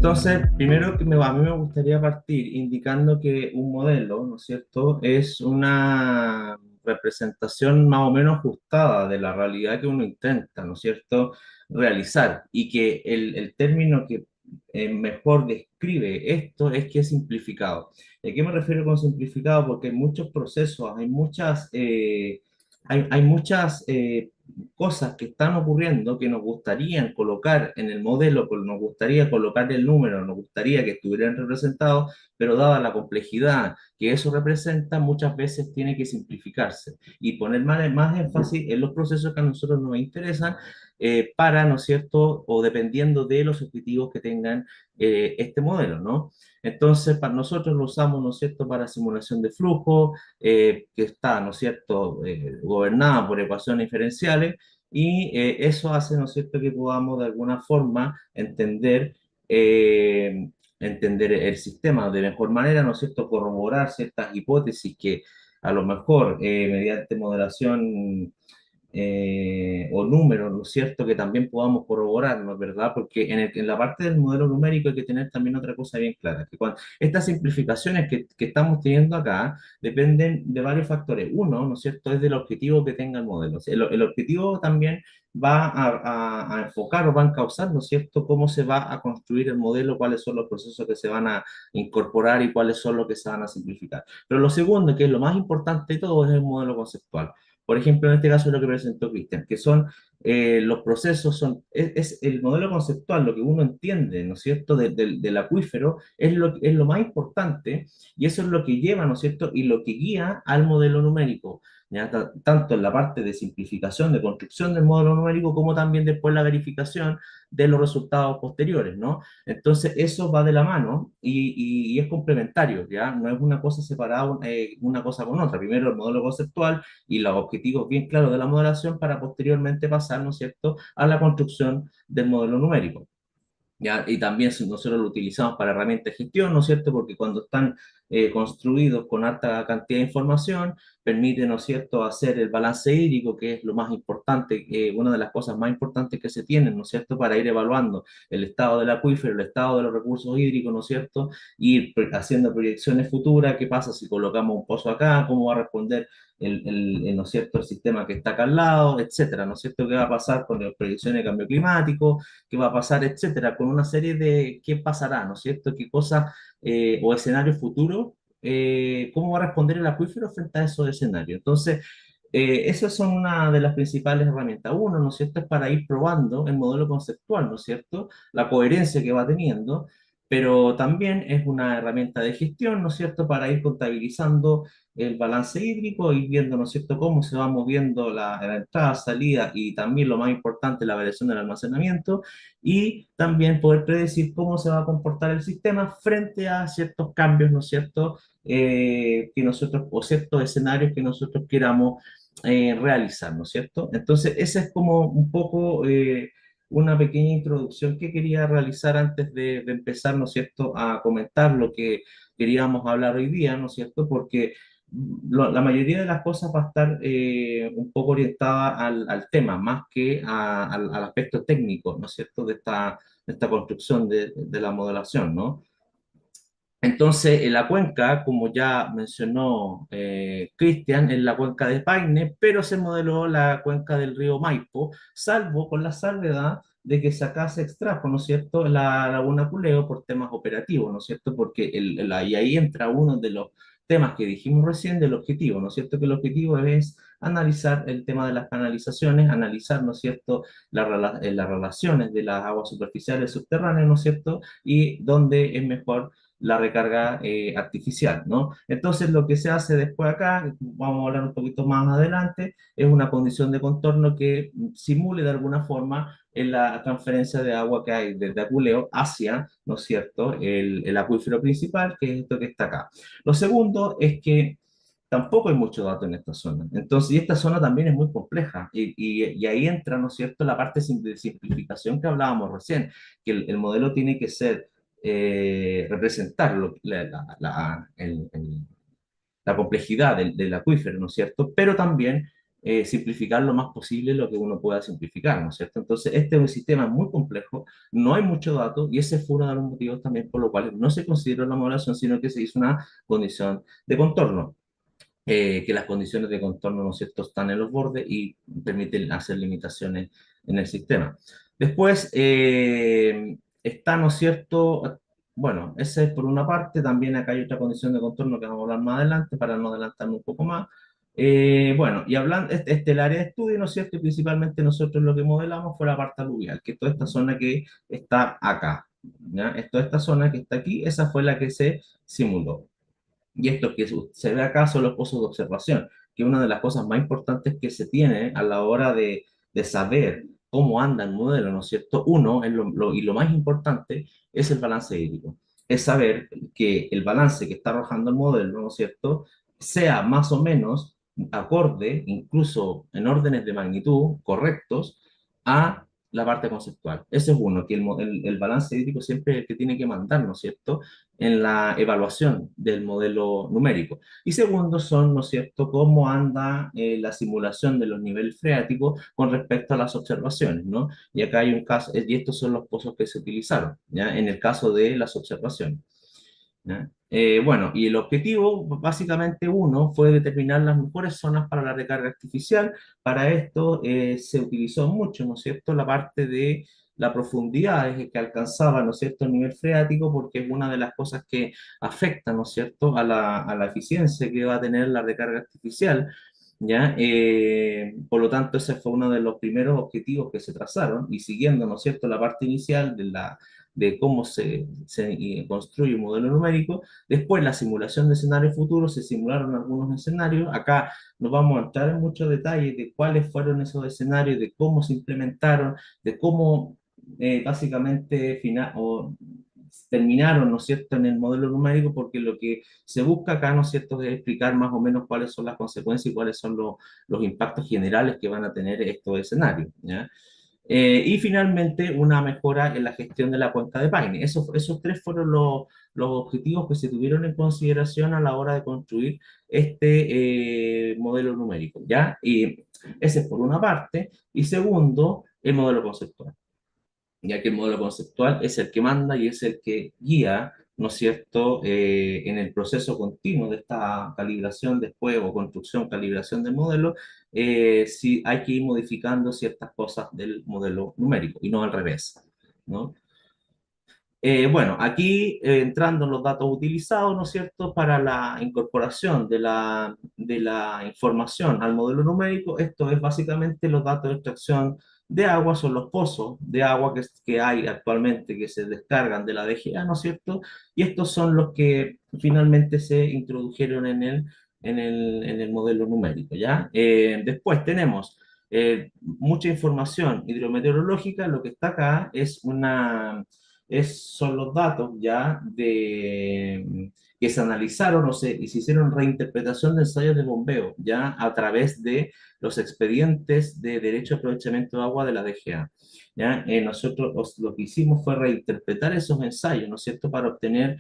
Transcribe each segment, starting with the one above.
Entonces, primero a mí me gustaría partir indicando que un modelo, ¿no es cierto?, es una representación más o menos ajustada de la realidad que uno intenta, ¿no es cierto?, realizar. Y que el término que mejor describe esto es que es simplificado. ¿A qué me refiero con simplificado? Porque hay muchos procesos, hay muchas cosas que están ocurriendo que nos gustaría colocar en el modelo, nos gustaría colocar el número, nos gustaría que estuvieran representados, pero dada la complejidad que eso representa, muchas veces tiene que simplificarse y poner más énfasis en los procesos que a nosotros nos interesan para, ¿no es cierto?, o dependiendo de los objetivos que tengan este modelo, ¿no? Entonces, para nosotros lo usamos, ¿no es cierto?, para simulación de flujo, que está, ¿no es cierto?, gobernada por ecuaciones diferenciales, y eso hace, ¿no es cierto?, que podamos de alguna forma entender el sistema de mejor manera, ¿no es cierto?, corroborar ciertas hipótesis que a lo mejor mediante modelación o números, ¿no es cierto?, que también podamos corroborarnos, ¿verdad? Porque en la parte del modelo numérico hay que tener también otra cosa bien clara, que estas simplificaciones que estamos teniendo acá dependen de varios factores. Uno, ¿no es cierto?, es del objetivo que tenga el modelo. O sea, el objetivo también va a enfocar o va a encauzar, ¿no es cierto?, cómo se va a construir el modelo, cuáles son los procesos que se van a incorporar y cuáles son los que se van a simplificar. Pero lo segundo, que es lo más importante de todo, es el modelo conceptual. Por ejemplo, en este caso es lo que presentó Cristian, que son los procesos, es el modelo conceptual, lo que uno entiende, ¿no es cierto?, del acuífero, es lo más importante y eso es lo que lleva, ¿no es cierto?, y lo que guía al modelo numérico, ¿ya? Tanto en la parte de simplificación, de construcción del modelo numérico, como también después la verificación de los resultados posteriores, ¿no? Entonces, eso va de la mano y es complementario, ¿ya? No es una cosa separada, una cosa con otra. Primero el modelo conceptual y los objetivos bien claros de la modelación para posteriormente pasar, ¿no es cierto?, a la construcción del modelo numérico. ¿Ya? Y también nosotros lo utilizamos para herramientas de gestión, ¿no es cierto? Porque cuando están construidos con alta cantidad de información, permite, ¿no es cierto?, hacer el balance hídrico, que es lo más importante, una de las cosas más importantes que se tienen, ¿no es cierto?, para ir evaluando el estado del acuífero, el estado de los recursos hídricos, ¿no es cierto?, y haciendo proyecciones futuras. ¿Qué pasa si colocamos un pozo acá? ¿Cómo va a responder ¿no es cierto?, el sistema que está acá al lado, etcétera? ¿No es cierto? ¿Qué va a pasar con las proyecciones de cambio climático? ¿Qué va a pasar, etcétera? Con una serie de qué pasará, ¿no es cierto? ¿Qué cosas o escenarios futuros? ¿Cómo va a responder el acuífero frente a esos escenarios? Entonces, esas son una de las principales herramientas. Uno, ¿no es cierto?, es para ir probando el modelo conceptual, ¿no es cierto?, la coherencia que va teniendo, pero también es una herramienta de gestión, ¿no es cierto?, para ir contabilizando el balance hídrico y viendo, ¿no es cierto?, cómo se va moviendo la entrada, salida y también lo más importante, la variación del almacenamiento, y también poder predecir cómo se va a comportar el sistema frente a ciertos cambios, ¿no es cierto?, que nosotros, o ciertos escenarios que nosotros queramos realizar, ¿no es cierto? Entonces, esa es como un poco una pequeña introducción que quería realizar antes de empezar, ¿no es cierto?, a comentar lo que queríamos hablar hoy día, ¿no es cierto? Porque la mayoría de las cosas va a estar un poco orientada al tema, más que al aspecto técnico, ¿no es cierto?, de esta construcción de la modelación, ¿no? Entonces, en la cuenca, como ya mencionó Cristian, es la cuenca de Paine, pero se modeló la cuenca del río Maipo, salvo con la salvedad de que acá se extrajo, ¿no es cierto?, la laguna Culeo por temas operativos, ¿no es cierto?, porque y ahí entra uno de los temas que dijimos recién del objetivo, ¿no es cierto?, que el objetivo es analizar el tema de las canalizaciones, analizar, ¿no es cierto?, las relaciones de las aguas superficiales subterráneas, ¿no es cierto?, y dónde es mejor la recarga artificial, ¿no? Entonces, lo que se hace después acá, vamos a hablar un poquito más adelante, es una condición de contorno que simule de alguna forma en la transferencia de agua que hay desde Aculeo hacia, ¿no es cierto?, el acuífero principal, que es esto que está acá. Lo segundo es que tampoco hay mucho dato en esta zona. Entonces, y esta zona también es muy compleja. Y ahí entra, ¿no es cierto?, la parte de simplificación que hablábamos recién, que el modelo tiene que ser representar la complejidad del acuífero, ¿no es cierto? Pero también simplificar lo más posible lo que uno pueda simplificar, ¿no es cierto? Entonces, este es un sistema muy complejo, no hay mucho dato y ese fue uno de los motivos también por los cuales no se consideró la modelación, sino que se hizo una condición de contorno, que las condiciones de contorno, ¿no es cierto?, están en los bordes y permiten hacer limitaciones en el sistema. Después está, ¿no es cierto? Bueno, esa es por una parte, también acá hay otra condición de contorno que vamos a hablar más adelante para no adelantarme un poco más. Bueno, y hablando, este es el área de estudio, ¿no es cierto? Y principalmente nosotros lo que modelamos fue la parte aluvial, que es toda esta zona que está acá, ¿ya? Es toda esta zona que está aquí, esa fue la que se simuló. Y esto que se ve acá son los pozos de observación, que una de las cosas más importantes que se tiene a la hora de saber cómo anda el modelo, ¿no es cierto? Uno, y lo más importante, es el balance hídrico. Es saber que el balance que está arrojando el modelo, ¿no es cierto?, sea más o menos acorde, incluso en órdenes de magnitud correctos, a la parte conceptual. Ese es uno, que el balance hídrico siempre es el que tiene que mandar, ¿no es cierto?, en la evaluación del modelo numérico. Y segundo son, ¿no es cierto?, cómo anda la simulación de los niveles freáticos con respecto a las observaciones, ¿no? Y acá hay un caso, y estos son los pozos que se utilizaron, ¿ya? En el caso de las observaciones. ¿Ya? Bueno, y el objetivo, básicamente uno, fue determinar las mejores zonas para la recarga artificial. Para esto se utilizó mucho, ¿no es cierto?, la parte de la profundidad que alcanzaba, ¿no es cierto?, el nivel freático, porque es una de las cosas que afecta, ¿no es cierto?, a la eficiencia que va a tener la recarga artificial. ¿Ya? Por lo tanto, ese fue uno de los primeros objetivos que se trazaron y siguiendo, ¿no es cierto?, la parte inicial de cómo se construye un modelo numérico. Después, la simulación de escenarios futuros, se simularon algunos escenarios. Acá no vamos a entrar en muchos detalles de cuáles fueron esos escenarios, de cómo se implementaron, de cómo básicamente terminaron, ¿no es cierto?, en el modelo numérico, porque lo que se busca acá, ¿no es cierto?, es explicar más o menos cuáles son las consecuencias y cuáles son los impactos generales que van a tener estos escenarios, ¿ya? Y finalmente, una mejora en la gestión de la cuenca de Paine. Esos tres fueron los objetivos que se tuvieron en consideración a la hora de construir este modelo numérico, ¿ya? Y ese es por una parte. Y segundo, el modelo conceptual, ya que el modelo conceptual es el que manda y es el que guía, ¿no es cierto?, en el proceso continuo de esta calibración después o construcción, calibración del modelo, si hay que ir modificando ciertas cosas del modelo numérico y no al revés, ¿no? Bueno, aquí entrando en los datos utilizados, ¿no es cierto?, para la incorporación de la información al modelo numérico, esto es básicamente los datos de extracción de agua, son los pozos de agua que hay actualmente que se descargan de la DGA, ¿no es cierto? Y estos son los que finalmente se introdujeron en el modelo numérico, ¿ya? Después tenemos mucha información hidrometeorológica, lo que está acá son los datos ya que se analizaron y se hicieron reinterpretación de ensayos de bombeo ya a través de los expedientes de derecho de aprovechamiento de agua de la DGA. ¿Ya? Nosotros lo que hicimos fue reinterpretar esos ensayos, ¿no es cierto?, para obtener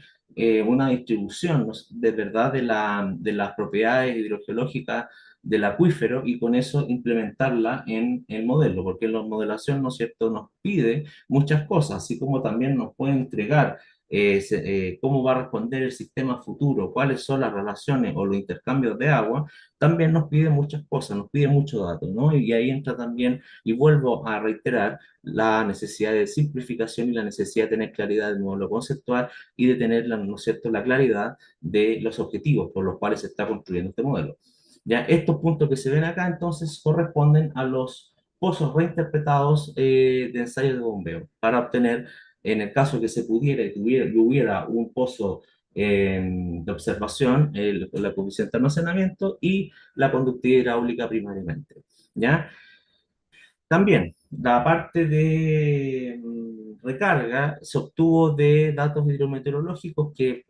una distribución, ¿no?, de verdad de las propiedades hidrogeológicas del acuífero y con eso implementarla en el modelo, porque la modelación, ¿no es cierto?, nos pide muchas cosas, así como también nos puede entregar cómo va a responder el sistema futuro, cuáles son las relaciones o los intercambios de agua, también nos pide muchas cosas, nos pide muchos datos, ¿no? Y ahí entra también, y vuelvo a reiterar, la necesidad de simplificación y la necesidad de tener claridad del modelo conceptual y de tener, ¿no es cierto?, la claridad de los objetivos por los cuales se está construyendo este modelo. Ya, estos puntos que se ven acá entonces corresponden a los pozos reinterpretados de ensayos de bombeo para obtener, en el caso que se pudiera y hubiera un pozo de observación, la coeficiente de almacenamiento y la conductividad hidráulica primariamente. ¿Ya? También, la parte de recarga se obtuvo de datos hidrometeorológicos que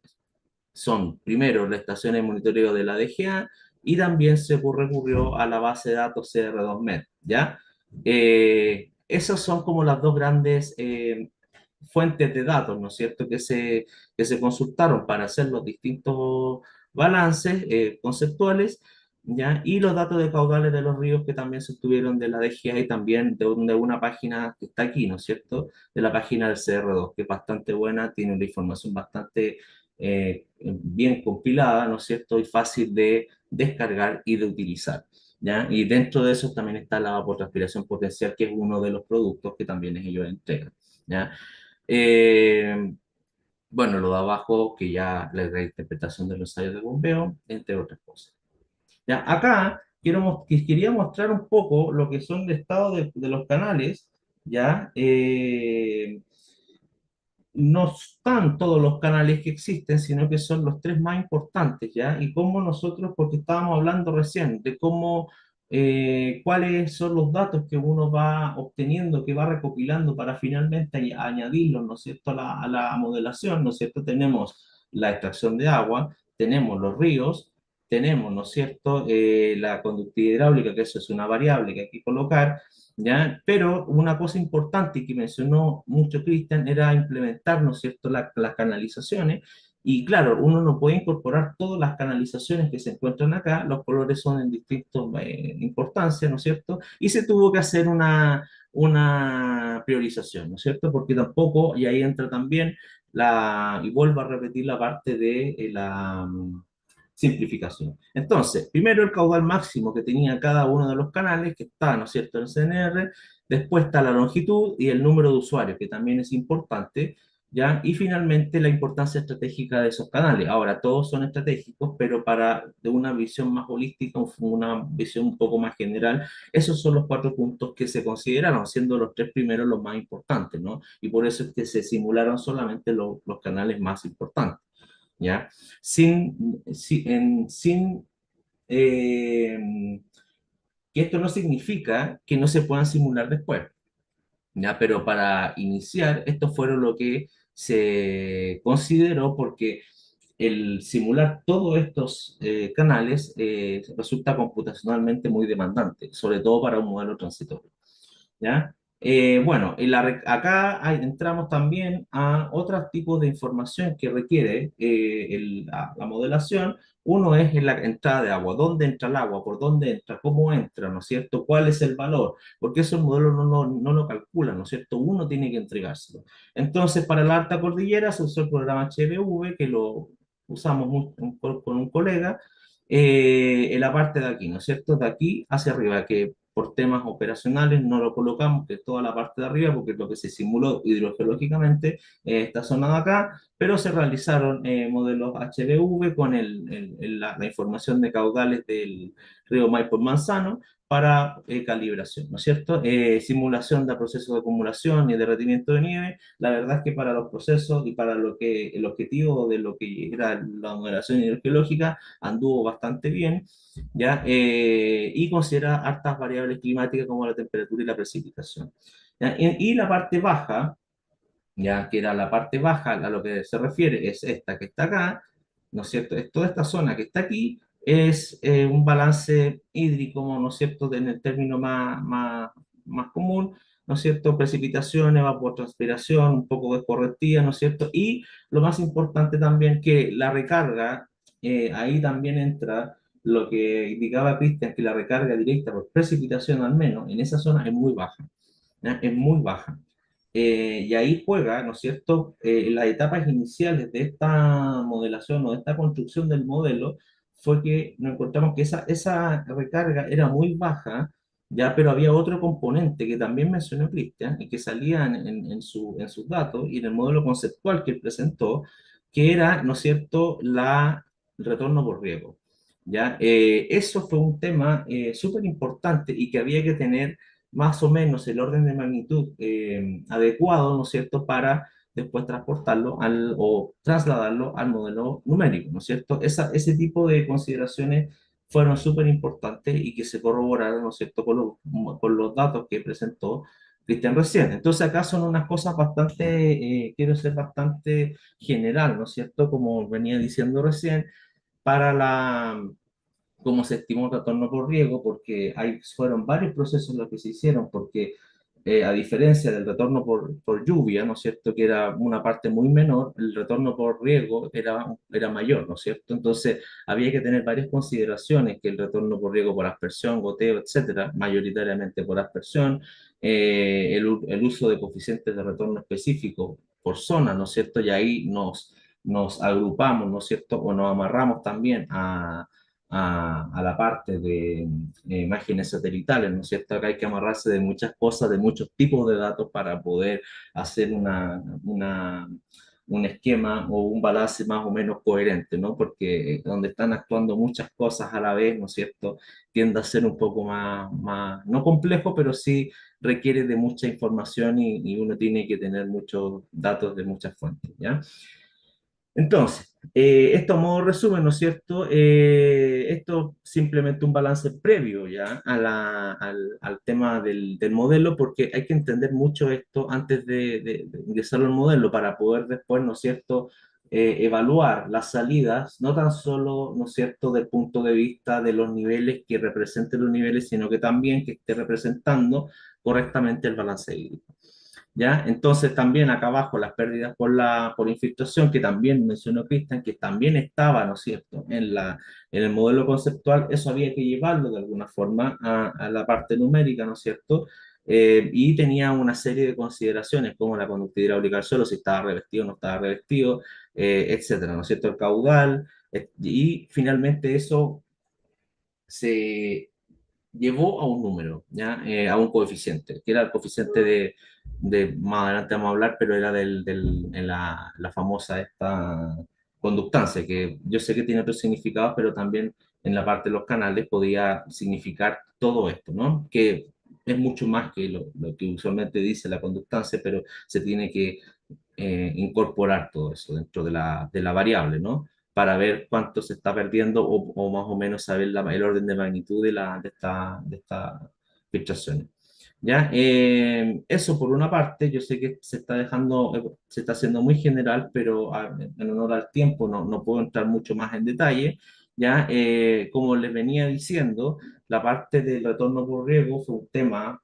son, primero, las estaciones de monitoreo de la DGA y también se recurrió a la base de datos CR2Med, ¿ya? Esas son como las dos grandes fuentes de datos, ¿no es cierto?, que se consultaron para hacer los distintos balances conceptuales. ¿ya? Y los datos de caudales de los ríos que también se obtuvieron de la DGA y también de una página que está aquí, ¿no es cierto? De la página del CR2, que es bastante buena, tiene una información bastante bien compilada, ¿no es cierto? Y fácil de descargar y de utilizar, ¿ya? Y dentro de eso también está la evapotranspiración potencial, que es uno de los productos que también ellos entregan, ¿ya? Eh, bueno, lo de abajo, que ya la reinterpretación de los ensayos de bombeo, entre otras cosas. ¿Ya? Acá quería mostrar un poco lo que son el estado de los canales, ¿ya? No están todos los canales que existen, sino que son los tres más importantes, ¿ya? Y cómo nosotros, porque estábamos hablando recién de cómo, cuáles son los datos que uno va obteniendo, que va recopilando para finalmente añadirlos, ¿no es cierto?, a la modelación, ¿no es cierto? Tenemos la extracción de agua, tenemos los ríos, tenemos, ¿no es cierto?, la conductividad hidráulica, que eso es una variable que hay que colocar, ¿ya? Pero una cosa importante que mencionó mucho Cristian era implementar, ¿no es cierto?, las canalizaciones. Y claro, uno no puede incorporar todas las canalizaciones que se encuentran acá, los colores son en distintas importancias, ¿no es cierto? Y se tuvo que hacer una priorización, ¿no es cierto? Porque tampoco, y ahí entra también y vuelvo a repetir la parte de la simplificación. Entonces, primero el caudal máximo que tenía cada uno de los canales, que está, ¿no es cierto?, en el CNR, después está la longitud y el número de usuarios, que también es importante, ¿ya? Y finalmente la importancia estratégica de esos canales. Ahora, todos son estratégicos, pero para de una visión más holística, una visión un poco más general, esos son los cuatro puntos que se consideraron, siendo los tres primeros los más importantes, ¿no? Y por eso es que se simularon solamente los canales más importantes. ¿Ya? Sin eh, que esto no significa que no se puedan simular después, ¿ya? Pero para iniciar, esto fueron lo que se consideró porque el simular todos estos canales resulta computacionalmente muy demandante, sobre todo para un modelo transitorio. ¿Ya? Bueno, acá entramos también a otros tipos de información que requiere la modelación. Uno es en la entrada de agua, dónde entra el agua, por dónde entra, cómo entra, ¿no es cierto? ¿Cuál es el valor? Porque eso el modelo no lo calcula, ¿no es cierto? Uno tiene que entregárselo. Entonces, para la alta cordillera se usó el programa HBV, que lo usamos con un colega, en la parte de aquí, ¿no es cierto? De aquí hacia arriba, que por temas operacionales no lo colocamos, que es toda la parte de arriba, porque es lo que se simuló hidrogeológicamente, esta zona de acá, pero se realizaron modelos HBV con la información de caudales del río Maipo en Manzano para calibración, ¿no es cierto? Simulación de procesos de acumulación y derretimiento de nieve. La verdad es que para los procesos y para lo que el objetivo de lo que era la modelación hidrogeológica anduvo bastante bien, ¿ya? Y considera hartas variables climáticas como la temperatura y la precipitación. ¿Ya? Y la parte baja, ya que era la parte baja a lo que se refiere, es esta que está acá, ¿no es cierto? Es toda esta zona que está aquí, es un balance hídrico, ¿no es cierto?, en el término más común, ¿no es cierto? Precipitación, evapotranspiración, un poco de correctividad, ¿no es cierto? Y lo más importante también que la recarga, ahí también entra lo que indicaba Cristian, que la recarga directa por precipitación al menos en esa zona es muy baja, ¿ya? Es muy baja. Y ahí juega, ¿no es cierto?, en las etapas iniciales de esta modelación o de esta construcción del modelo, fue que nos encontramos que esa recarga era muy baja, ya, pero había otro componente que también mencionó Cristian y que salía en sus datos y en el modelo conceptual que él presentó, que era, ¿no es cierto?, el retorno por riesgo. ¿Ya? Eso fue un tema súper importante y que había que tener más o menos el orden de magnitud adecuado, ¿no es cierto?, para después transportarlo o trasladarlo al modelo numérico, ¿no es cierto? Ese tipo de consideraciones fueron súper importantes y que se corroboraron, ¿no es cierto?, con los datos que presentó Cristian recién. Entonces acá son unas cosas bastante, quiero ser bastante general, ¿no es cierto?, como venía diciendo recién, para cómo se estimó el retorno por riego, porque fueron varios procesos los que se hicieron, porque a diferencia del retorno por lluvia, ¿no es cierto?, que era una parte muy menor, el retorno por riego era mayor, ¿no es cierto? Entonces, había que tener varias consideraciones, que el retorno por riego por aspersión, goteo, etcétera, mayoritariamente por aspersión, el uso de coeficientes de retorno específicos por zona, ¿no es cierto? Y ahí nos agrupamos, ¿no es cierto? O nos amarramos también a la parte de imágenes satelitales, ¿no es cierto? Acá hay que amarrarse de muchas cosas, de muchos tipos de datos para poder hacer un esquema o un balance más o menos coherente, ¿no? Porque donde están actuando muchas cosas a la vez, ¿no es cierto? Tiende a ser un poco no complejo, pero sí requiere de mucha información y uno tiene que tener muchos datos de muchas fuentes, ¿ya? Entonces, esto a modo resumen, ¿no es cierto? Esto simplemente un balance previo ya al tema del modelo, porque hay que entender mucho esto antes de ingresarlo al modelo para poder después, ¿no es cierto?, evaluar las salidas, no tan solo, ¿no es cierto?, del punto de vista de los niveles que representen los niveles, sino que también que esté representando correctamente el balance hídrico. ¿Ya? Entonces también acá abajo las pérdidas por infiltración, que también mencionó Cristian, que también estaba, ¿no es cierto?, en el modelo conceptual, eso había que llevarlo de alguna forma a la parte numérica, ¿no es cierto? Y tenía una serie de consideraciones como la conductividad hidráulica del suelo, si estaba revestido o no estaba revestido, etcétera, ¿no es cierto? El caudal, y finalmente eso se llevó a un número, ¿ya? A un coeficiente, que era el coeficiente más adelante vamos a hablar, pero era en la famosa esta conductancia, que yo sé que tiene otros significados, pero también en la parte de los canales podía significar todo esto, ¿no? Que es mucho más que lo que usualmente dice la conductancia, pero se tiene que incorporar todo eso dentro de la variable, ¿no? Para ver cuánto se está perdiendo o más o menos saber el orden de magnitud de esta filtraciones. ¿Ya? Eso por una parte, yo sé que se está haciendo muy general, pero en honor al tiempo no puedo entrar mucho más en detalle. ¿Ya? Como les venía diciendo, la parte del retorno por riesgo fue un tema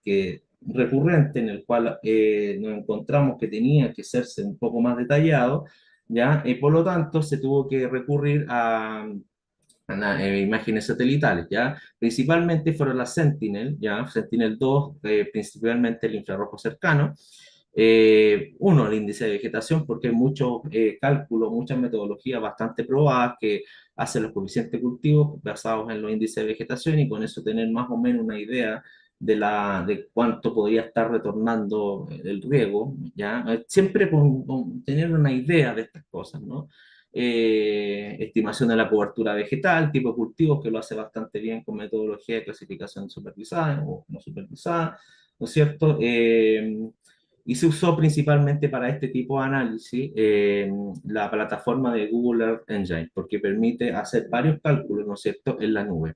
recurrente en el cual nos encontramos que tenía que hacerse un poco más detallado, ¿ya? Y por lo tanto se tuvo que recurrir a imágenes satelitales, ¿ya? Principalmente fueron las Sentinel, ¿ya? Sentinel-2, principalmente el infrarrojo cercano. Uno, el índice de vegetación, porque hay muchos cálculos, muchas metodologías bastante probadas que hacen los coeficientes de cultivo basados en los índices de vegetación y con eso tener más o menos una idea de cuánto podría estar retornando el riego, ¿ya? Siempre con tener una idea de estas cosas, ¿no? Estimación de la cobertura vegetal, tipo de cultivos, que lo hace bastante bien con metodología de clasificación supervisada o no supervisada, ¿no es cierto? Y se usó principalmente para este tipo de análisis la plataforma de Google Earth Engine, porque permite hacer varios cálculos, ¿no es cierto?, en la nube.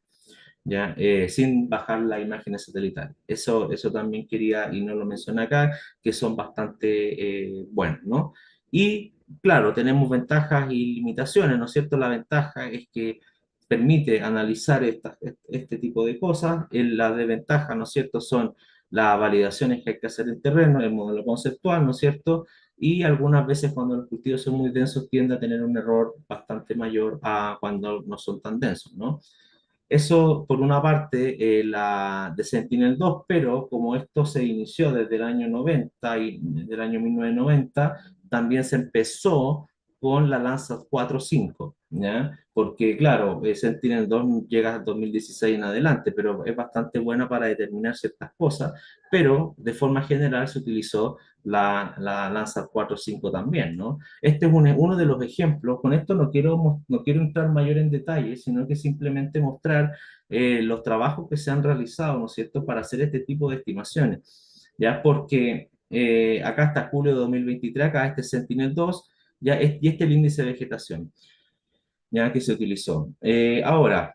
¿Ya? Sin bajar las imágenes satelitales. Eso también quería, y no lo mencioné acá, que son bastante buenos, ¿no? Y claro, tenemos ventajas y limitaciones, ¿no es cierto? La ventaja es que permite analizar este tipo de cosas. Las desventajas, ¿no es cierto?, son las validaciones que hay que hacer en terreno, el modelo conceptual, ¿no es cierto? Y algunas veces cuando los cultivos son muy densos tiende a tener un error bastante mayor a cuando no son tan densos, ¿no? Eso por una parte, la de Sentinel-2, pero como esto se inició desde el año 90 y desde el año 1990, también se empezó con la Landsat 4.5, ¿ya? Porque claro, Sentinel-2 llega a 2016 en adelante, pero es bastante buena para determinar ciertas cosas, pero de forma general se utilizó la Landsat 4.5 también, ¿no? Este es uno de los ejemplos. Con esto no quiero entrar mayor en detalle, sino que simplemente mostrar los trabajos que se han realizado, ¿no es cierto?, para hacer este tipo de estimaciones. ¿Ya? Porque acá está julio de 2023, acá este Sentinel-2, y este es el índice de vegetación, ¿ya? Que se utilizó. Ahora,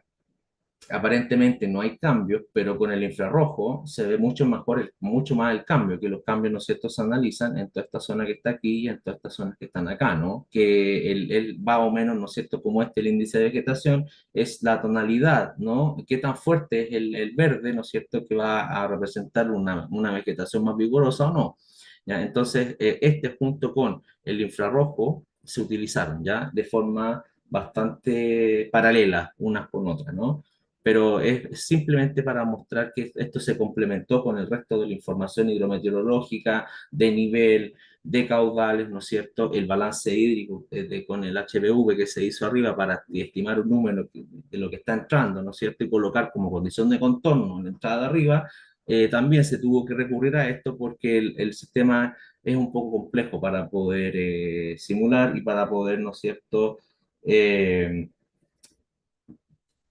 aparentemente no hay cambios, pero con el infrarrojo se ve mucho mejor, mucho más el cambio, que los cambios, ¿no es cierto?, se analizan en toda esta zona que está aquí y en todas estas zonas que están acá, ¿no? Que el va o menos, ¿no es cierto?, como el índice de vegetación, es la tonalidad, ¿no? Qué tan fuerte es el verde, ¿no es cierto?, que va a representar una vegetación más vigorosa o no. ¿Ya? Entonces, este junto con el infrarrojo se utilizaron, ¿ya? De forma bastante paralela unas con otras, ¿no? Pero es simplemente para mostrar que esto se complementó con el resto de la información hidrometeorológica, de nivel, de caudales, ¿no es cierto? El balance hídrico con el HBV que se hizo arriba para estimar un número de lo que está entrando, ¿no es cierto? Y colocar como condición de contorno en la entrada de arriba, también se tuvo que recurrir a esto porque el sistema es un poco complejo para poder simular y para poder, ¿no es cierto?, eh,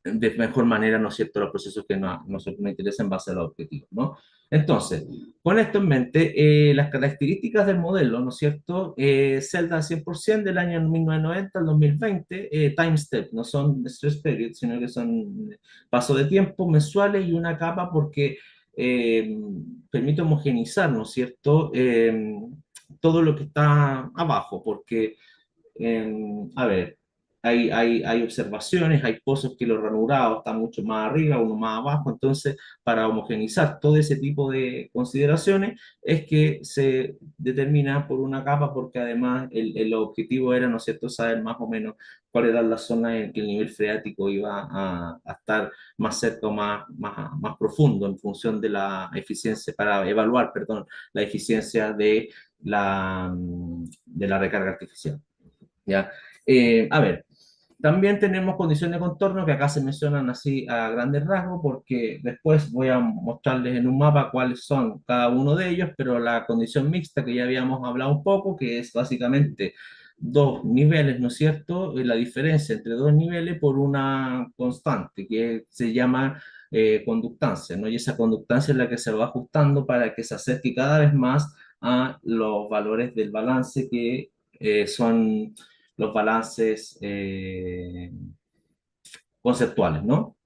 de mejor manera, ¿no es cierto?, los procesos que nosotros nos interesan en base a los objetivos, ¿no? Entonces, con esto en mente, las características del modelo, ¿no es cierto?, celda 100% del año 1990 al 2020, time step, no son stress periods, sino que son paso de tiempo mensuales y una capa porque eh, permite homogenizar, ¿no es cierto?, todo lo que está abajo, porque a ver, hay observaciones, hay pozos que los ranurados están mucho más arriba, uno más abajo, entonces para homogenizar todo ese tipo de consideraciones es que se determina por una capa porque además el objetivo era, ¿no es cierto?, saber más o menos cuál era la zona en que el nivel freático iba a estar más cerca o más profundo en función de la eficiencia, para evaluar, perdón, la eficiencia de la recarga artificial. ¿Ya? A ver, también tenemos condiciones de contorno que acá se mencionan así a grandes rasgos porque después voy a mostrarles en un mapa cuáles son cada uno de ellos, pero la condición mixta que ya habíamos hablado un poco, que es básicamente dos niveles, ¿no es cierto? La diferencia entre dos niveles por una constante que se llama conductancia, ¿no? Y esa conductancia es la que se va ajustando para que se acerque cada vez más a los valores del balance que son los balances conceptuales, ¿no?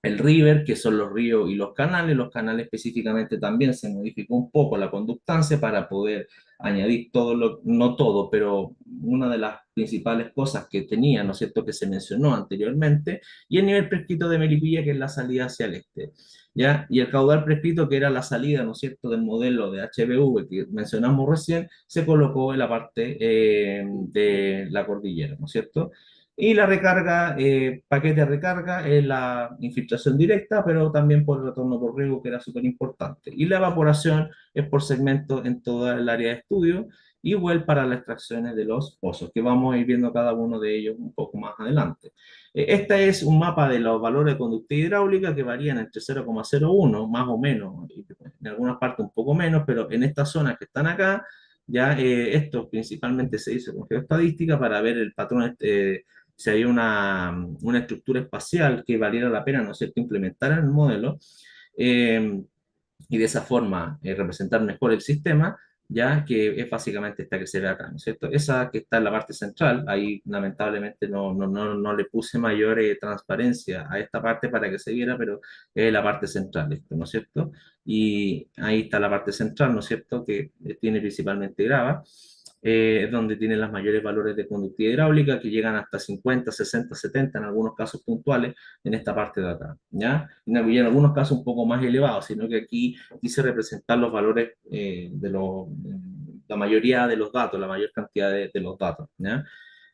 El river, que son los canales específicamente también se modificó un poco la conductancia para poder añadir todo no todo, pero una de las principales cosas que tenía, ¿no es cierto?, que se mencionó anteriormente, y el nivel prescrito de Melipilla, que es la salida hacia el este, ¿ya? Y el caudal prescrito, que era la salida, ¿no es cierto?, del modelo de HBV que mencionamos recién, se colocó en la parte de la cordillera, ¿no es cierto? Y la recarga, paquete de recarga, es la infiltración directa, pero también por retorno por riego, que era súper importante. Y la evaporación es por segmento en toda el área de estudio, igual para las extracciones de los pozos, que vamos a ir viendo cada uno de ellos un poco más adelante. Este es un mapa de los valores de conductividad hidráulica que varían entre 0,01 más o menos, y en algunas partes un poco menos, pero en estas zonas que están acá, ya esto principalmente se hizo con geoestadística para ver el patrón si hay una estructura espacial que valiera la pena, ¿no es cierto?, implementar en el modelo, eh, y de esa forma representar mejor el sistema, ya que es básicamente esta que se ve acá, ¿no es cierto? Esa que está en la parte central, ahí lamentablemente no le puse mayor transparencia a esta parte para que se viera, pero es la parte central, esto, ¿no es cierto? Y ahí está la parte central, ¿no es cierto?, que tiene principalmente grava, es donde tiene los mayores valores de conductividad hidráulica, que llegan hasta 50, 60, 70 en algunos casos puntuales en esta parte de acá, ¿ya? Y en algunos casos un poco más elevados, sino que aquí quise representar los valores la mayoría de los datos, la mayor cantidad de los datos, ¿ya?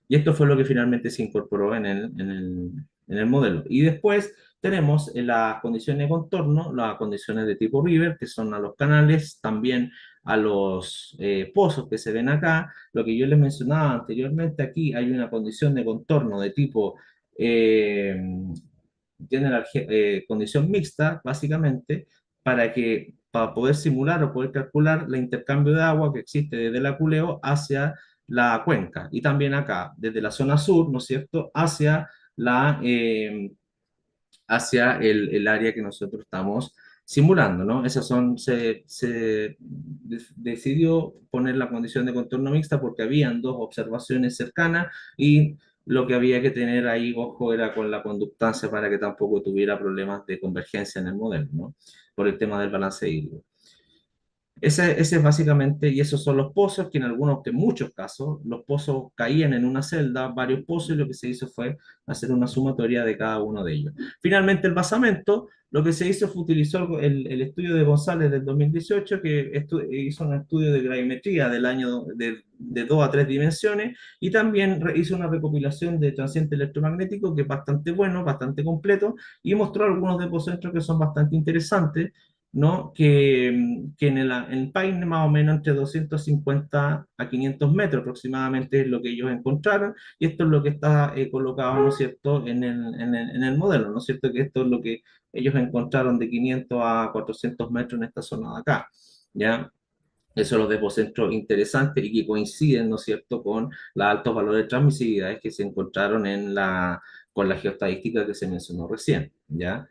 Y esto fue lo que finalmente se incorporó en el modelo. Y después tenemos las condiciones de contorno, las condiciones de tipo river, que son a los canales, también a los pozos que se ven acá. Lo que yo les mencionaba anteriormente, aquí hay una condición de contorno de tipo eh, condición mixta, básicamente, para poder simular o poder calcular el intercambio de agua que existe desde el Aculeo hacia la cuenca. Y también acá, desde la zona sur, ¿no es cierto?, hacia el área que nosotros estamos simulando, ¿no? Decidió poner la condición de contorno mixta porque habían dos observaciones cercanas y lo que había que tener ahí, ojo, era con la conductancia para que tampoco tuviera problemas de convergencia en el modelo, ¿no? Por el tema del balance hídrico. Ese es básicamente, y esos son los pozos, que en algunos, que en muchos casos, los pozos caían en una celda, varios pozos, y lo que se hizo fue hacer una sumatoria de cada uno de ellos. Finalmente, el basamento, lo que se hizo fue utilizar el estudio de González del 2018, que hizo un estudio de gravimetría del año de 2 a 3 dimensiones, y también hizo una recopilación de transiente electromagnético, que es bastante bueno, bastante completo, y mostró algunos depósitos que son bastante interesantes, ¿no? Que en el Paine más o menos entre 250 a 500 metros aproximadamente es lo que ellos encontraron, y esto es lo que está colocado, ¿no es cierto?, en el modelo, ¿no es cierto?, que esto es lo que ellos encontraron de 500 a 400 metros en esta zona de acá, ¿ya? Esos son los depósitos interesantes y que coinciden, ¿no es cierto?, con los altos valores de transmisibilidad que se encontraron con la geoestadística que se mencionó recién, ¿ya?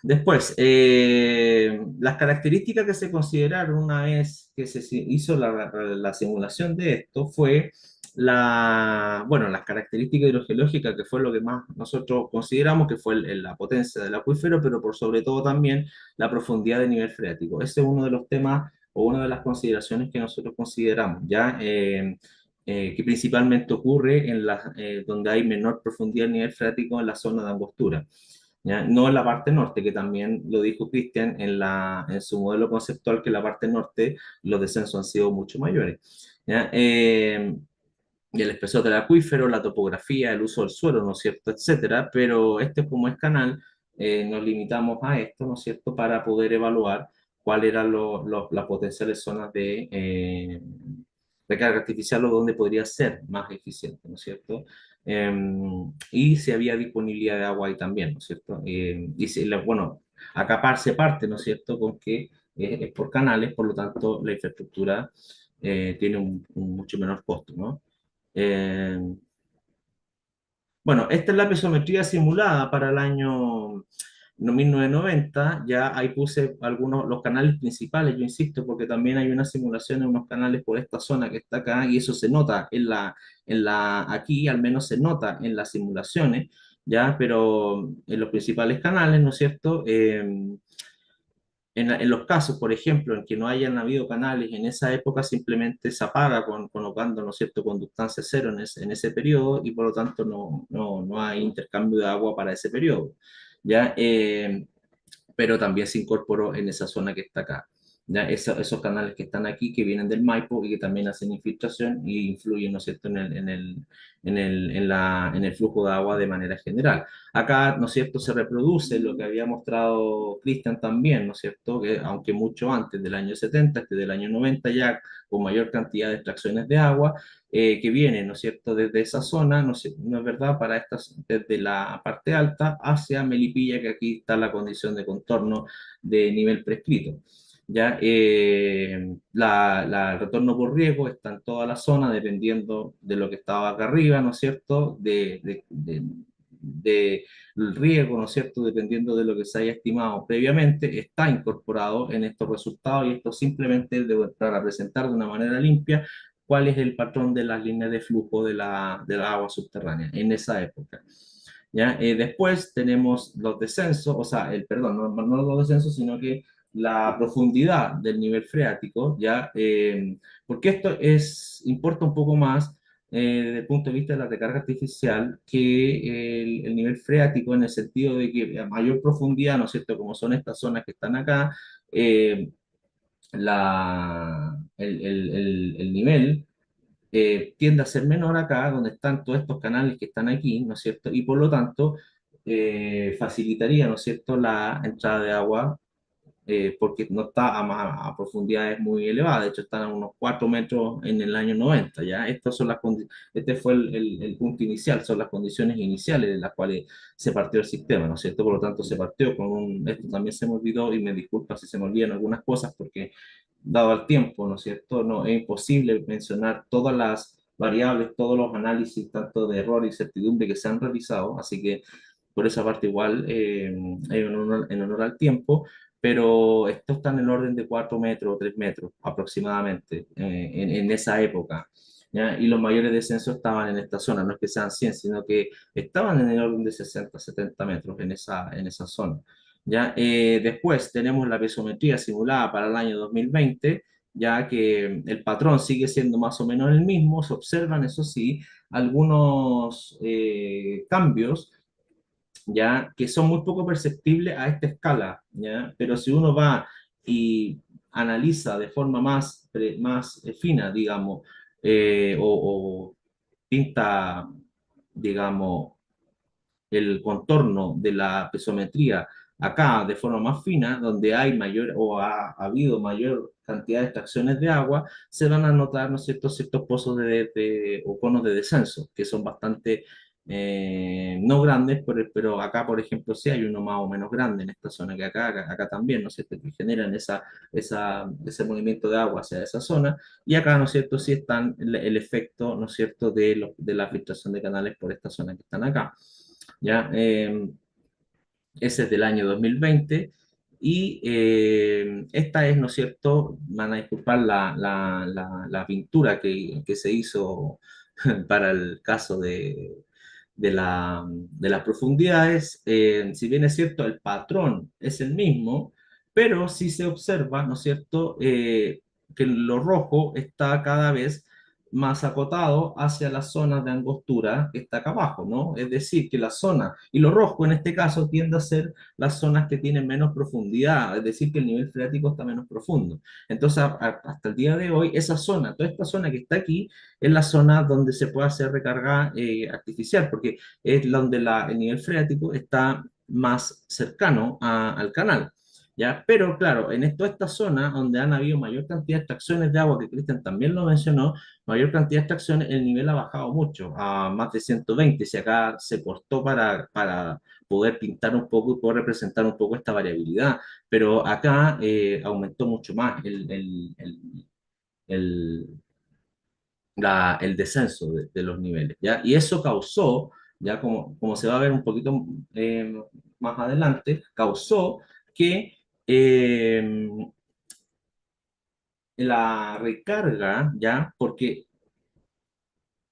Después, las características que se consideraron una vez que se hizo la simulación de esto fue bueno, las características hidrogeológicas, que fue lo que más nosotros consideramos que fue la potencia del acuífero, pero por sobre todo también la profundidad de nivel freático. Ese es uno de los temas o una de las consideraciones que nosotros consideramos, ¿ya? Que principalmente ocurre donde hay menor profundidad de nivel freático en la zona de angostura. ¿Ya? No en la parte norte, que también lo dijo Cristian en su modelo conceptual, que en la parte norte los descensos han sido mucho mayores. ¿Ya? Y el espesor del acuífero, la topografía, el uso del suelo, ¿no es cierto?, etcétera, pero como es canal, nos limitamos a esto, ¿no es cierto?, para poder evaluar cuáles eran las potenciales zonas de carga artificial o dónde podría ser más eficiente, ¿no es cierto? Y si había disponibilidad de agua ahí también, ¿no es cierto? Bueno, acá se parte, ¿no es cierto?, con que es por canales, por lo tanto la infraestructura tiene un mucho menor costo, ¿no? Eh, bueno, esta es la pesometría simulada para el año no, 1990. Ya ahí puse los canales principales, yo insisto, porque también hay una simulación en unos canales por esta zona que está acá, y eso se nota aquí al menos se nota en las simulaciones, ya, pero en los principales canales, ¿no es cierto? En los casos, por ejemplo, en que no hayan habido canales en esa época, simplemente se apaga colocando, ¿no es cierto?, conductancia cero en ese periodo, y por lo tanto no hay intercambio de agua para ese periodo, ¿ya? Pero también se incorporó en esa zona que está acá. ¿Ya? Esos canales que están aquí, que vienen del Maipo y que también hacen infiltración y influyen, ¿no es cierto?, en el flujo de agua de manera general. Acá, ¿no es cierto?, se reproduce lo que había mostrado Cristian también, ¿no es cierto?, que aunque mucho antes del año 70, este del año 90 ya, con mayor cantidad de extracciones de agua, que vienen, ¿no es cierto?, desde esa zona, no es verdad, desde la parte alta hacia Melipilla, que aquí está la condición de contorno de nivel prescrito. ¿Ya? El retorno por riego está en toda la zona, dependiendo de lo que estaba acá arriba, ¿no es cierto?, del riego, ¿no es cierto?, dependiendo de lo que se haya estimado previamente, está incorporado en estos resultados, y esto simplemente para presentar de una manera limpia cuál es el patrón de las líneas de flujo de la agua subterránea en esa época. ¿Ya? Después tenemos los descensos, o sea, perdón, no los descensos, sino que la profundidad del nivel freático, ¿ya? Porque importa un poco más desde el punto de vista de la recarga artificial que el nivel freático, en el sentido de que a mayor profundidad, ¿no es cierto?, como son estas zonas que están acá, eh, el nivel tiende a ser menor acá, donde están todos estos canales que están aquí, ¿no es cierto? Y por lo tanto, facilitaría, ¿no es cierto?, la entrada de agua, porque no está a profundidades muy elevadas, de hecho están a unos 4 metros en el año 90, ¿ya? Este fue el punto inicial, son las condiciones iniciales de las cuales se partió el sistema, ¿no es cierto? Por lo tanto, se partió esto también se me olvidó, y me disculpa si se me olvidan algunas cosas, porque dado el tiempo, ¿no es cierto? No, es imposible mencionar todas las variables, todos los análisis, tanto de error y certidumbre que se han realizado, así que por esa parte igual, en honor al tiempo, pero esto está en el orden de 4 metros o 3 metros aproximadamente en esa época. ¿ya? Y los mayores descensos estaban en esta zona, no es que sean 100, sino que estaban en el orden de 60, 70 metros en esa zona. ¿Ya? Después tenemos la pesometría simulada para el año 2020, ya que el patrón sigue siendo más o menos el mismo, se observan, eso sí, algunos cambios, ya que son muy poco perceptibles a esta escala, ya, pero si uno va y analiza de forma más fina, digamos, o pinta, digamos, el contorno de la pesometría acá de forma más fina, donde hay mayor o ha habido mayor cantidad de extracciones de agua, se van a notar, ¿no es cierto?, ciertos pozos o conos de descenso, que son bastante no grandes, pero acá, por ejemplo, sí hay uno más o menos grande en esta zona que acá también, ¿no es cierto?, que generan ese movimiento de agua hacia esa zona, y acá, ¿no es cierto?, sí están el efecto, ¿no es cierto?, de la filtración de canales por esta zona que están acá. ¿Ya? Ese es del año 2020 y esta es, ¿no es cierto? Van a disculpar la pintura que se hizo para el caso de las profundidades. Si bien es cierto, el patrón es el mismo, pero sí se observa, ¿no es cierto?, que lo rojo está cada vez más acotado hacia las zonas de angostura que está acá abajo, ¿no? Es decir, que la zona, y lo rojo en este caso tiende a ser las zonas que tienen menos profundidad, es decir, que el nivel freático está menos profundo. Entonces, hasta el día de hoy, esa zona, toda esta zona que está aquí, es la zona donde se puede hacer recarga artificial, porque es donde el nivel freático está más cercano al canal. ¿Ya? Pero claro, toda esta zona donde han habido mayor cantidad de extracciones de agua, que Cristian también lo mencionó, mayor cantidad de extracciones, el nivel ha bajado mucho, a más de 120. Si acá se cortó para poder pintar un poco y poder representar un poco esta variabilidad, pero acá aumentó mucho más el, el descenso de los niveles, ¿ya? Y eso causó, ya como se va a ver un poquito más adelante, causó que la recarga, ¿ya? Porque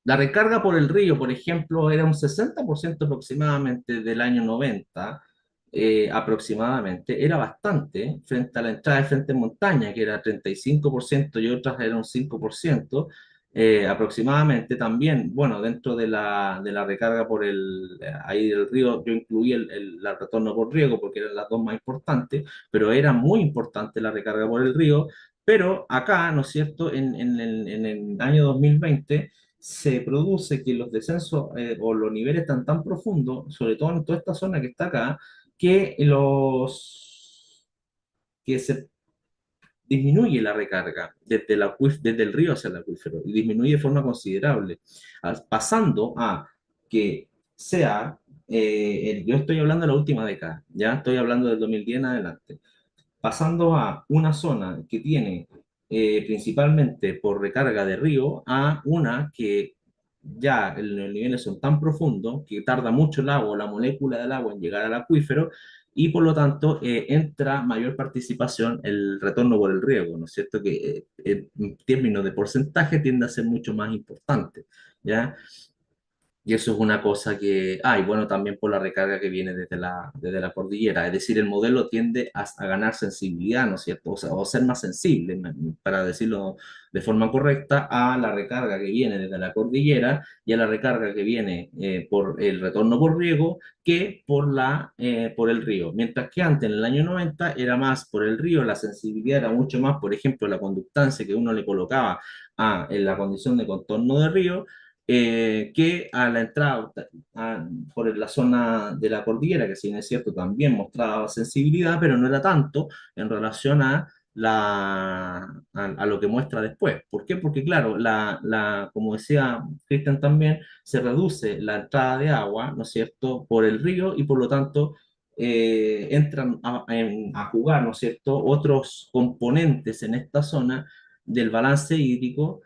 la recarga por el río, por ejemplo, era un 60% aproximadamente del año 90, aproximadamente, era bastante frente a la entrada de Frente Montaña, que era 35% y otras eran un 5%, aproximadamente también, bueno, dentro de la recarga por ahí del río, yo incluí el retorno por riego porque eran las dos más importantes, pero era muy importante la recarga por el río, pero acá, ¿no es cierto?, en el año 2020 se produce que los descensos o los niveles están tan profundos, sobre todo en toda esta zona que está acá, que que se disminuye la recarga desde el río hacia el acuífero y disminuye de forma considerable, pasando a que sea, yo estoy hablando de la última década, ya estoy hablando del 2010 en adelante, pasando a una zona que tiene principalmente por recarga de río a una que ya los niveles son tan profundos que tarda mucho el agua, la molécula del agua en llegar al acuífero y por lo tanto entra mayor participación el retorno por el riego, ¿no es cierto? Que en términos de porcentaje tiende a ser mucho más importante, ¿ya? Y eso es una cosa que hay, bueno, también por la recarga que viene desde la cordillera. Es decir, el modelo tiende a ganar sensibilidad, ¿no es cierto? O sea, o ser más sensible, para decirlo de forma correcta, a la recarga que viene desde la cordillera y a la recarga que viene por el retorno por riego que por el río. Mientras que antes, en el año 90, era más por el río, la sensibilidad era mucho más, por ejemplo, la conductancia que uno le colocaba en la condición de contorno de río que a la entrada por la zona de la cordillera, que si bien es cierto también mostraba sensibilidad, pero no era tanto en relación a lo que muestra después. ¿Por qué? Porque claro, como decía Cristian también, se reduce la entrada de agua, ¿no es cierto?, por el río y por lo tanto entran a jugar, ¿no es cierto?, otros componentes en esta zona del balance hídrico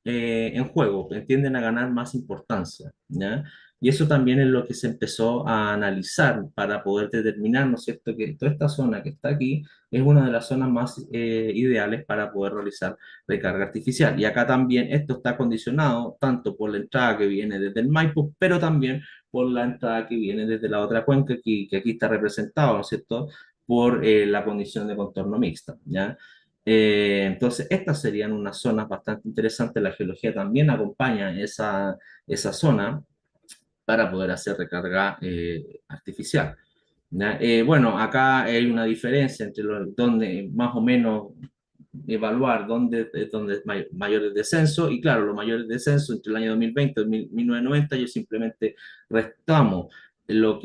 en juego, tienden a ganar más importancia, ¿ya? Y eso también es lo que se empezó a analizar para poder determinar, ¿no es cierto?, que toda esta zona que está aquí es una de las zonas más ideales para poder realizar recarga artificial. Y acá también esto está condicionado tanto por la entrada que viene desde el Maipo, pero también por la entrada que viene desde la otra cuenca que aquí está representado, ¿no es cierto?, por la condición de contorno mixta, ¿ya? Entonces, estas serían unas zonas bastante interesantes. La geología también acompaña esa zona para poder hacer recarga artificial. ¿Ya? Bueno, acá hay una diferencia entre donde más o menos evaluar dónde es mayor el descenso, y claro, los mayores descensos entre el año 2020 y 1990, yo simplemente restamos los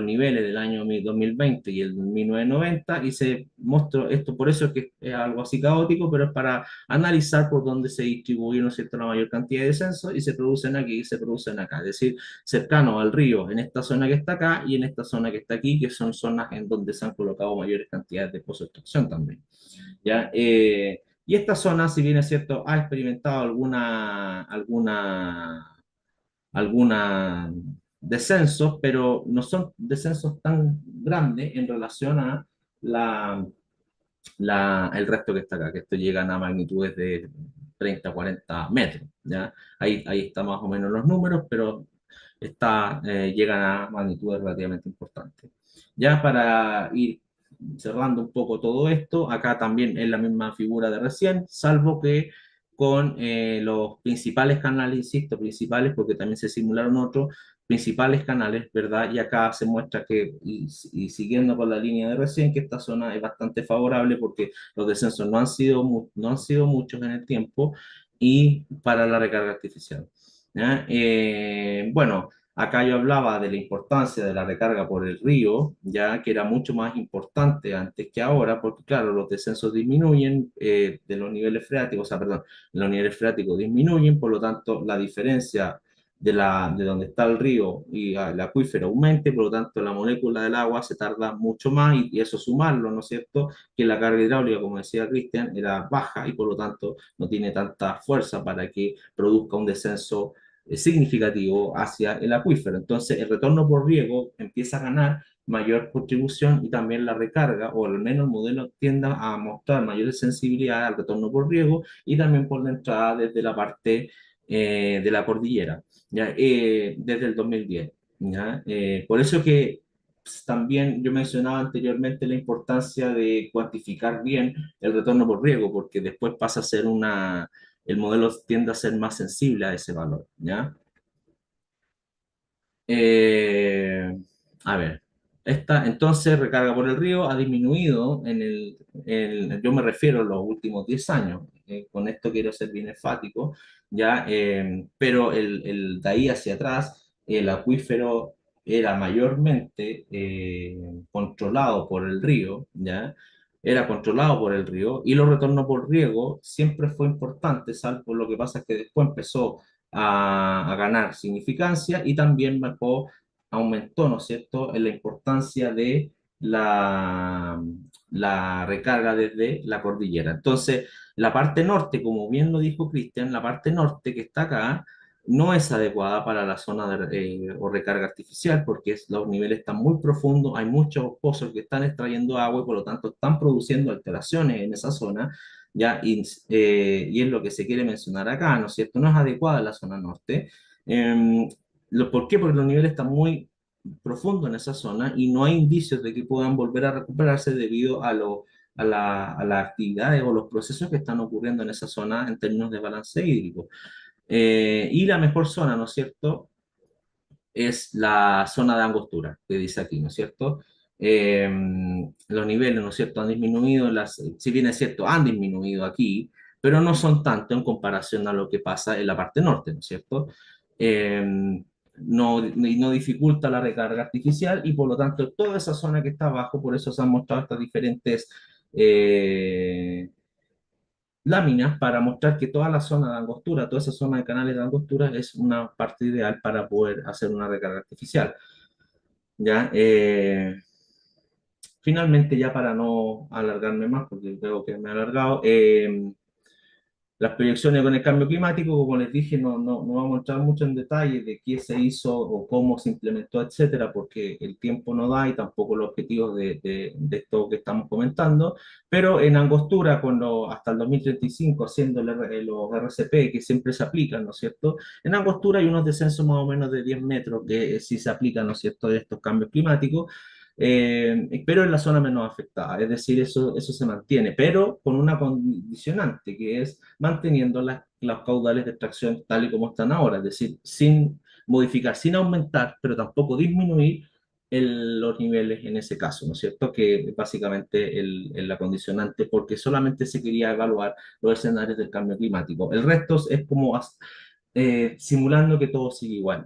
niveles del año 2020 y el 1990 y se mostró esto, por eso es que es algo así caótico, pero es para analizar por dónde se distribuye, ¿no es cierto?, la mayor cantidad de descensos y se producen aquí y se producen acá, es decir, cercano al río, en esta zona que está acá y en esta zona que está aquí, que son zonas en donde se han colocado mayores cantidades de pozos de extracción también. ¿Ya? Y esta zona, si bien es cierto, ha experimentado alguna descensos, pero no son descensos tan grandes en relación a la, el resto que está acá, que esto llegan a magnitudes de 30, 40 metros, ¿ya? Ahí está más o menos los números, pero llegan a magnitudes relativamente importantes. Ya para ir cerrando un poco todo esto, acá también es la misma figura de recién, salvo que con los principales canales, insisto, principales, porque también se simularon otros, principales canales, ¿verdad? Y acá se muestra que, y siguiendo con la línea de recién, que esta zona es bastante favorable porque los descensos no han sido muchos en el tiempo y para la recarga artificial. ¿Ya? Bueno, acá yo hablaba de la importancia de la recarga por el río, ya que era mucho más importante antes que ahora, porque claro, los descensos disminuyen de los niveles freáticos, o sea, perdón, los niveles freáticos disminuyen, por lo tanto, la diferencia de donde está el río y el acuífero aumente, por lo tanto la molécula del agua se tarda mucho más y eso sumarlo, ¿no es cierto? Que la carga hidráulica, como decía Cristian, era baja y por lo tanto no tiene tanta fuerza para que produzca un descenso significativo hacia el acuífero. Entonces el retorno por riego empieza a ganar mayor contribución y también la recarga, o al menos el modelo tiende a mostrar mayor sensibilidad al retorno por riego y también por la entrada desde la parte de la cordillera, ¿ya? Desde el 2010. ¿Ya? Por eso que pues, también yo mencionaba anteriormente la importancia de cuantificar bien el retorno por riego, porque después pasa a ser el modelo tiende a ser más sensible a ese valor, ¿ya? Eh, a ver, esta entonces recarga por el río ha disminuido yo me refiero a los últimos 10 años, con esto quiero ser bien enfático, ya, pero de ahí hacia atrás el acuífero era mayormente controlado por el río, ya, era controlado por el río y los retornos por riego siempre fue importante, salvo lo que pasa es que después empezó a ganar significancia y también aumentó, ¿no es cierto?, en la importancia de la recarga desde la cordillera. Entonces, la parte norte, como bien lo dijo Cristian, la parte norte que está acá no es adecuada para la zona o recarga artificial porque los niveles están muy profundos, hay muchos pozos que están extrayendo agua y por lo tanto están produciendo alteraciones en esa zona, ¿ya? Y es lo que se quiere mencionar acá, ¿no es cierto? No es adecuada la zona norte. Eh, ¿Por qué? Porque los niveles están muy profundos en esa zona y no hay indicios de que puedan volver a recuperarse debido a las actividades o los procesos que están ocurriendo en esa zona en términos de balance hídrico. Y la mejor zona, ¿no es cierto?, es la zona de angostura, que dice aquí, ¿no es cierto? Eh, los niveles, ¿no es cierto?, han disminuido, si bien es cierto, han disminuido aquí, pero no son tanto en comparación a lo que pasa en la parte norte, ¿no es cierto? Eh, no dificulta la recarga artificial y por lo tanto toda esa zona que está abajo, por eso se han mostrado estas diferentes eh, láminas para mostrar que toda la zona de angostura, toda esa zona de canales de angostura es una parte ideal para poder hacer una recarga artificial. ¿Ya? Finalmente, ya para no alargarme más, porque creo que me he alargado, Las proyecciones con el cambio climático, como les dije, no vamos a entrar mucho en detalle de qué se hizo o cómo se implementó, etcétera, porque el tiempo no da y tampoco los objetivos de esto que estamos comentando. Pero en Angostura, hasta el 2035, haciendo los RCP que siempre se aplican, ¿no es cierto? En Angostura hay unos descensos más o menos de 10 metros que sí se aplican, ¿no es cierto?, de estos cambios climáticos, pero en la zona menos afectada, es decir, eso se mantiene, pero con una condicionante, que es manteniendo los caudales de extracción tal y como están ahora, es decir, sin modificar, sin aumentar, pero tampoco disminuir los niveles en ese caso, ¿no es cierto? Que es básicamente la condicionante, porque solamente se quería evaluar los escenarios del cambio climático. El resto es como simulando que todo sigue igual,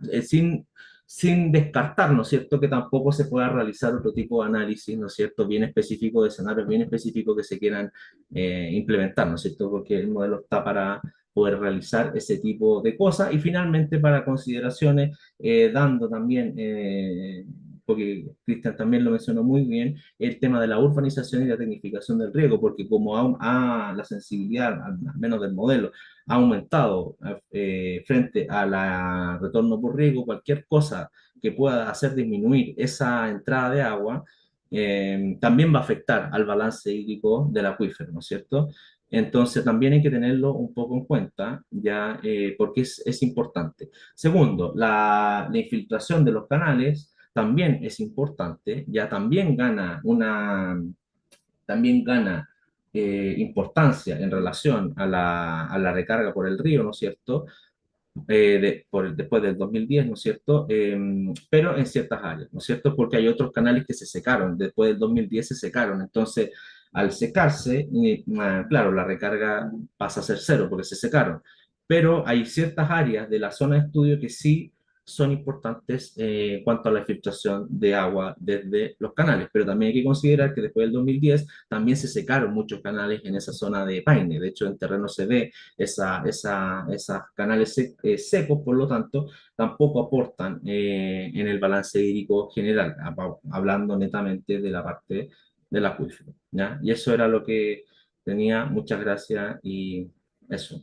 sin descartar, ¿no es cierto?, que tampoco se pueda realizar otro tipo de análisis, ¿no es cierto?, bien específico, de escenarios bien específicos que se quieran implementar, ¿no es cierto?, porque el modelo está para poder realizar ese tipo de cosas y finalmente para consideraciones, dando también, porque Cristian también lo mencionó muy bien, el tema de la urbanización y la tecnificación del riego, porque como la sensibilidad, al menos del modelo, ha aumentado frente a la retorno por riego, cualquier cosa que pueda hacer disminuir esa entrada de agua, también va a afectar al balance hídrico del acuífero, ¿no es cierto? Entonces también hay que tenerlo un poco en cuenta, ya, porque es importante. Segundo, la infiltración de los canales también es importante, ya también gana importancia en relación a la recarga por el río, ¿no es cierto? Después del 2010, ¿no es cierto? Pero en ciertas áreas, ¿no es cierto? Porque hay otros canales que se secaron, después del 2010 se secaron, entonces al secarse, claro, la recarga pasa a ser cero porque se secaron, pero hay ciertas áreas de la zona de estudio que sí son importantes en cuanto a la filtración de agua desde los canales, pero también hay que considerar que después del 2010 también se secaron muchos canales en esa zona de Paine, de hecho en terreno se ve esas canales secos, por lo tanto, tampoco aportan en el balance hídrico general, hablando netamente de la parte del acuífero, ¿ya? Y eso era lo que tenía. Muchas gracias y eso.